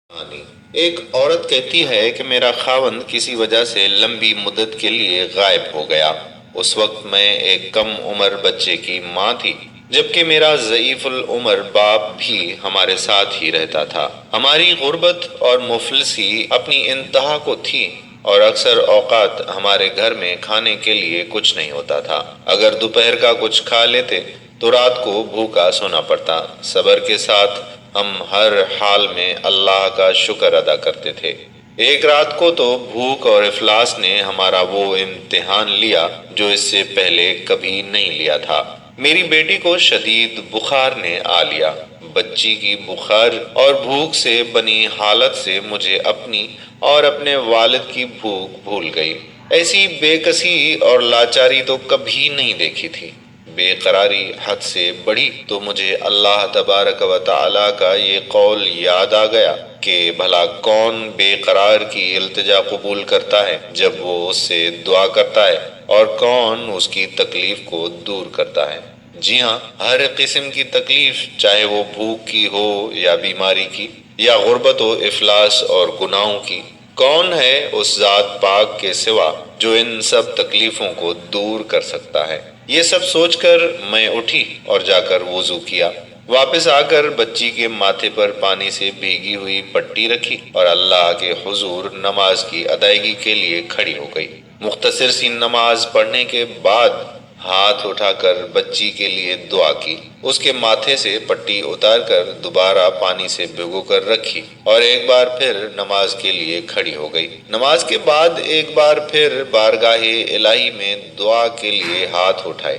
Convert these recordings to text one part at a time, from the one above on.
کہانی۔ ایک عورت کہتی ہے کہ میرا خاوند کسی وجہ سے لمبی مدت کے لیے غائب ہو گیا۔ اس وقت میں ایک کم عمر بچے کی ماں تھی، جبکہ میرا ضعیف العمر باپ بھی ہمارے ساتھ ہی رہتا تھا۔ ہماری غربت اور مفلسی اپنی انتہا کو تھی اور اکثر اوقات ہمارے گھر میں کھانے کے لیے کچھ نہیں ہوتا تھا۔ اگر دوپہر کا کچھ کھا لیتے تو رات کو بھوکا سونا پڑتا۔ صبر کے ساتھ ہم ہر حال میں اللہ کا شکر ادا کرتے تھے۔ ایک رات کو تو بھوک اور افلاس نے ہمارا وہ امتحان لیا جو اس سے پہلے کبھی نہیں لیا تھا۔ میری بیٹی کو شدید بخار نے آ لیا۔ بچی کی بخار اور بھوک سے بنی حالت سے مجھے اپنی اور اپنے والد کی بھوک بھول گئی۔ ایسی بے کسی اور لاچاری تو کبھی نہیں دیکھی تھی۔ بے قراری حد سے بڑھی تو مجھے اللہ تبارک و تعالیٰ کا یہ قول یاد آ گیا کہ بھلا کون بے قرار کی التجا قبول کرتا ہے جب وہ اس سے دعا کرتا ہے، اور کون اس کی تکلیف کو دور کرتا ہے۔ جی ہاں، ہر قسم کی تکلیف، چاہے وہ بھوک کی ہو یا بیماری کی یا غربت و افلاس اور گناہوں کی، کون ہے اس ذات پاک کے سوا جو ان سب تکلیفوں کو دور کر سکتا ہے۔ یہ سب سوچ کر میں اٹھی اور جا کر وضو کیا۔ واپس آ کر بچی کے ماتھے پر پانی سے بھیگی ہوئی پٹی رکھی اور اللہ کے حضور نماز کی ادائیگی کے لیے کھڑی ہو گئی۔ مختصر سی نماز پڑھنے کے بعد ہاتھ اٹھا کر بچی کے لیے دعا کی، اس کے ماتھے سے پٹی اتار کر دوبارہ پانی سے بھگو کر رکھی اور ایک بار پھر نماز کے لیے کھڑی ہو گئی۔ نماز کے بعد ایک بار پھر بارگاہ الہی میں دعا کے لیے ہاتھ اٹھائے۔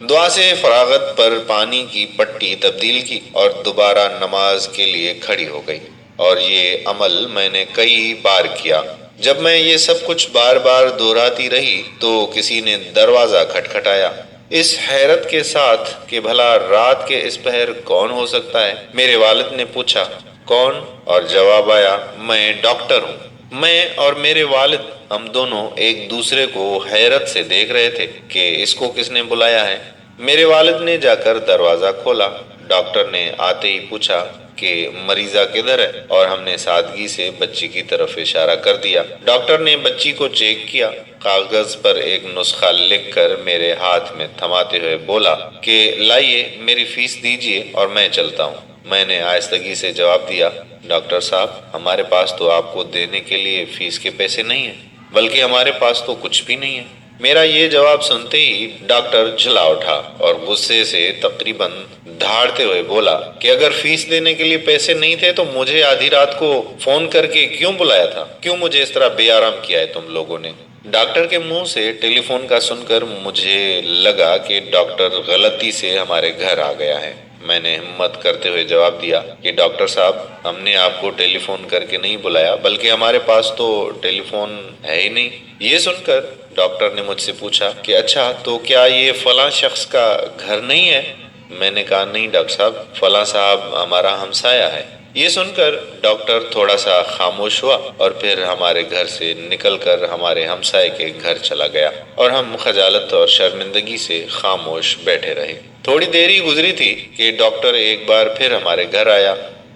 دعا سے فراغت پر پانی کی پٹی تبدیل کی اور دوبارہ نماز کے لیے کھڑی ہو گئی، اور یہ عمل میں نے کئی بار کیا۔ جب میں یہ سب کچھ بار بار دہراتی رہی تو کسی نے دروازہ کھٹکھٹایا، اس حیرت کے ساتھ کہ بھلا رات کے اس پہر کون ہو سکتا ہے۔ میرے والد نے پوچھا، کون؟ اور جواب آیا، میں ڈاکٹر ہوں۔ میں اور میرے والد، ہم دونوں ایک دوسرے کو حیرت سے دیکھ رہے تھے کہ اس کو کس نے بلایا ہے۔ میرے والد نے جا کر دروازہ کھولا۔ ڈاکٹر نے آتے ہی پوچھا کہ مریضہ کدھر ہے، اور ہم نے سادگی سے بچی کی طرف اشارہ کر دیا۔ ڈاکٹر نے بچی کو چیک کیا، کاغذ پر ایک نسخہ لکھ کر میرے ہاتھ میں تھماتے ہوئے بولا کہ لائیے میری فیس دیجیے اور میں چلتا ہوں۔ میں نے آہستگی سے جواب دیا، ڈاکٹر صاحب، ہمارے پاس تو آپ کو دینے کے لیے فیس کے پیسے نہیں ہیں، بلکہ ہمارے پاس تو کچھ بھی نہیں ہے۔ میرا یہ جواب سنتے ہی ڈاکٹر جھلا اٹھا اور غصے سے تقریباً دھاڑتے ہوئے بولا کہ اگر فیس دینے کے لیے پیسے نہیں تھے تو مجھے آدھی رات کو فون کر کے کیوں بلایا تھا؟ کیوں مجھے اس طرح بے آرام کیا ہے تم لوگوں نے؟ ڈاکٹر کے منہ سے ٹیلی فون کا سن کر مجھے لگا کہ ڈاکٹر غلطی سے ہمارے گھر آ گیا ہے۔ میں نے ہمت کرتے ہوئے جواب دیا کہ ڈاکٹر صاحب، ہم نے آپ کو ٹیلی فون کر کے نہیں بلایا، بلکہ ہمارے پاس تو ٹیلی فون ہے ہی نہیں۔ یہ سن کر ڈاکٹر نے مجھ سے پوچھا کہ اچھا تو کیا یہ فلاں شخص کا گھر نہیں ہے؟ میں نے کہا نہیں ڈاکٹر صاحب، فلاں صاحب ہمارا ہمسایہ ہے۔ یہ سن کر ڈاکٹر تھوڑا سا خاموش ہوا اور پھر ہمارے گھر سے نکل کر ہمارے ہمسائے کے گھر چلا گیا، اور ہم خجالت اور شرمندگی سے خاموش بیٹھے رہے۔ تھوڑی دیر ہی گزری تھی کہ ڈاکٹر ایک بار پھر ہمارے گھر آیا،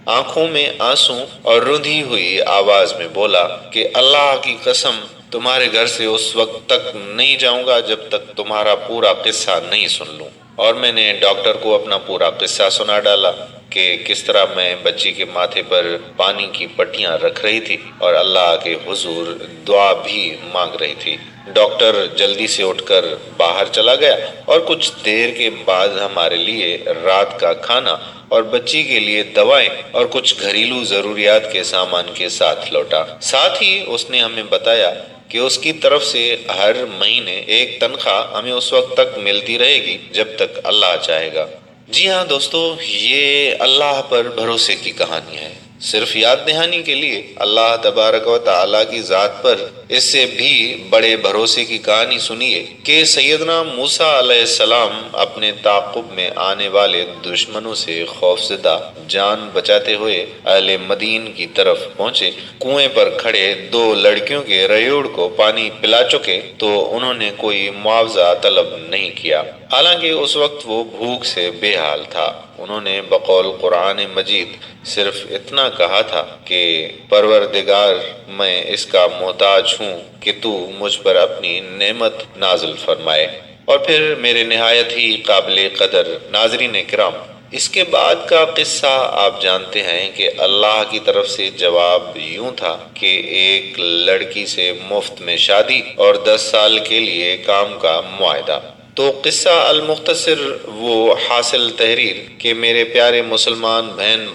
آنکھوں میں آنسوں اور رندھی ہوئی آواز میں بولا کہ اللہ کی قسم، تمہارے گھر سے اس وقت تک نہیں جاؤں گا جب تک تمہارا پورا قصہ نہیں سن لوں۔ اور میں نے ڈاکٹر کو اپنا پورا قصہ سنا ڈالا کہ کس طرح میں بچی کے ماتھے پر پانی کی پٹیاں رکھ رہی تھی اور اللہ کے حضور دعا بھی مانگ رہی تھی۔ ڈاکٹر جلدی سے اٹھ کر باہر چلا گیا اور کچھ دیر کے بعد ہمارے لیے رات کا کھانا اور بچی کے لیے دوائیں اور کچھ گھریلو ضروریات کے سامان کے ساتھ لوٹا۔ ساتھ ہی اس نے ہمیں بتایا کہ اس کی طرف سے ہر مہینے ایک تنخواہ ہمیں اس وقت تک ملتی رہے گی جب تک اللہ چاہے گا۔ جی ہاں دوستو، یہ اللہ پر بھروسے کی کہانی ہے۔ صرف یاد دہانی کے لیے اللہ تبارک و تعالیٰ کی ذات پر اس سے بھی بڑے بھروسے کی کہانی سنیے کہ سیدنا موسیٰ علیہ السلام اپنے تعاقب میں آنے والے دشمنوں سے خوفزدہ جان بچاتے ہوئے اہل مدین کی طرف پہنچے۔ کنویں پر کھڑے دو لڑکیوں کے ریوڑ کو پانی پلا چکے تو انہوں نے کوئی معاوضہ طلب نہیں کیا۔ حالانکہ اس وقت وہ بھوک سے بے حال تھا۔ انہوں نے بقول قرآن مجید صرف اتنا کہا تھا کہ پروردگار میں اس کا محتاج ہوں کہ تو مجھ پر اپنی نعمت نازل فرمائے۔ اور پھر میرے نہایت ہی قابل قدر ناظرین کرام، اس کے بعد کا قصہ آپ جانتے ہیں کہ اللہ کی طرف سے جواب یوں تھا کہ ایک لڑکی سے مفت میں شادی اور 10 سال کے لیے کام کا معاہدہ۔ تو قصہ المختصر وہ حاصل تحریر کہ میرے پیارے مسلمان بہن